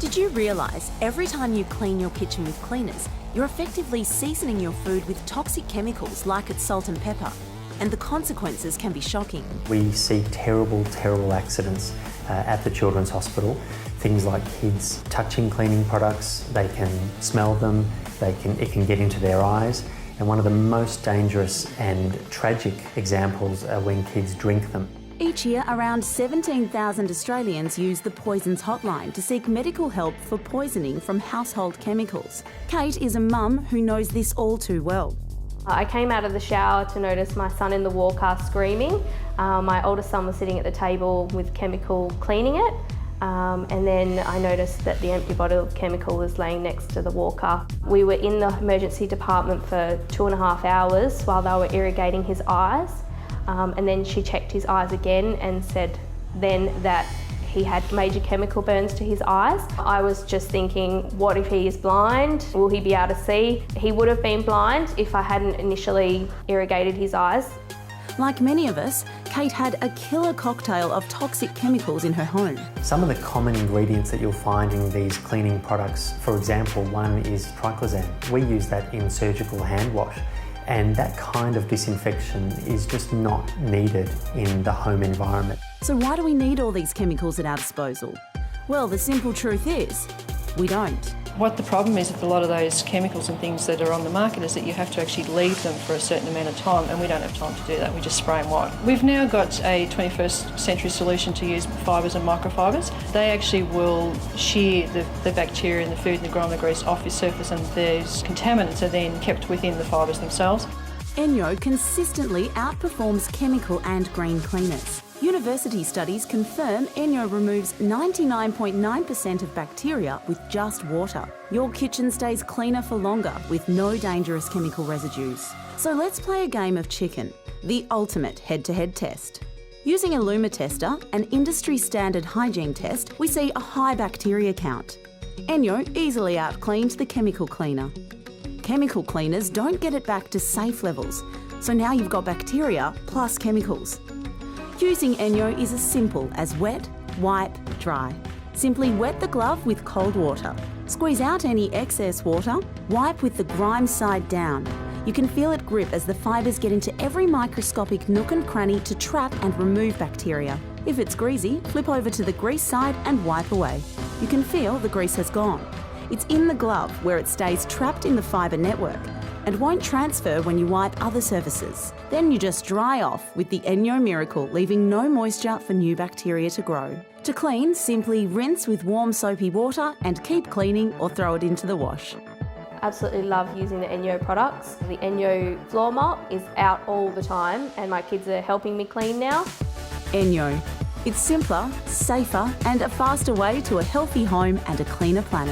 Did you realise every time you clean your kitchen with cleaners, you're effectively seasoning your food with toxic chemicals like it's salt and pepper? And the consequences can be shocking. We see terrible accidents at the Children's Hospital. Things like kids touching cleaning products, they can smell them, it can get into their eyes. And one of the most dangerous and tragic examples are when kids drink them. Each year, around 17,000 Australians use the Poisons Hotline to seek medical help for poisoning from household chemicals. Kate is a mum who knows this all too well. I came out of the shower to notice my son in the walker screaming. My oldest son was sitting at the table with chemical cleaning it. And then I noticed that the empty bottle of chemical was laying next to the walker. We were in the emergency department for 2.5 hours while they were irrigating his eyes. And then she checked his eyes again and said then that he had major chemical burns to his eyes. I was just thinking, what if he is blind? Will he be able to see? He would have been blind if I hadn't initially irrigated his eyes. Like many of us, Kate had a killer cocktail of toxic chemicals in her home. Some of the common ingredients that you'll find in these cleaning products, for example, one is triclosan. We use that in surgical hand wash. And that kind of disinfection is just not needed in the home environment. So why do we need all these chemicals at our disposal? Well, the simple truth is, we don't. What the problem is with a lot of those chemicals and things that are on the market is that you have to actually leave them for a certain amount of time, and we don't have time to do that. We just spray and wipe. We've now got a 21st century solution to use fibres and microfibres. They actually will shear the bacteria and the food and the grime and the grease off your surface, and those contaminants are then kept within the fibres themselves. ENJO consistently outperforms chemical and green cleaners. University studies confirm ENJO removes 99.9% of bacteria with just water. Your kitchen stays cleaner for longer with no dangerous chemical residues. So let's play a game of chicken, the ultimate head-to-head test. Using a Luma tester, an industry standard hygiene test, we see a high bacteria count. ENJO easily outcleaned the chemical cleaner. Chemical cleaners don't get it back to safe levels, so now you've got bacteria plus chemicals. Using ENJO is as simple as wet, wipe, dry. Simply wet the glove with cold water. Squeeze out any excess water, wipe with the grime side down. You can feel it grip as the fibres get into every microscopic nook and cranny to trap and remove bacteria. If it's greasy, flip over to the grease side and wipe away. You can feel the grease has gone. It's in the glove where it stays trapped in the fibre network and won't transfer when you wipe other surfaces. Then you just dry off with the ENJO Miracle, leaving no moisture for new bacteria to grow. To clean, simply rinse with warm soapy water and keep cleaning or throw it into the wash. Absolutely love using the ENJO products. The ENJO floor mop is out all the time and my kids are helping me clean now. ENJO. It's simpler, safer and a faster way to a healthy home and a cleaner planet.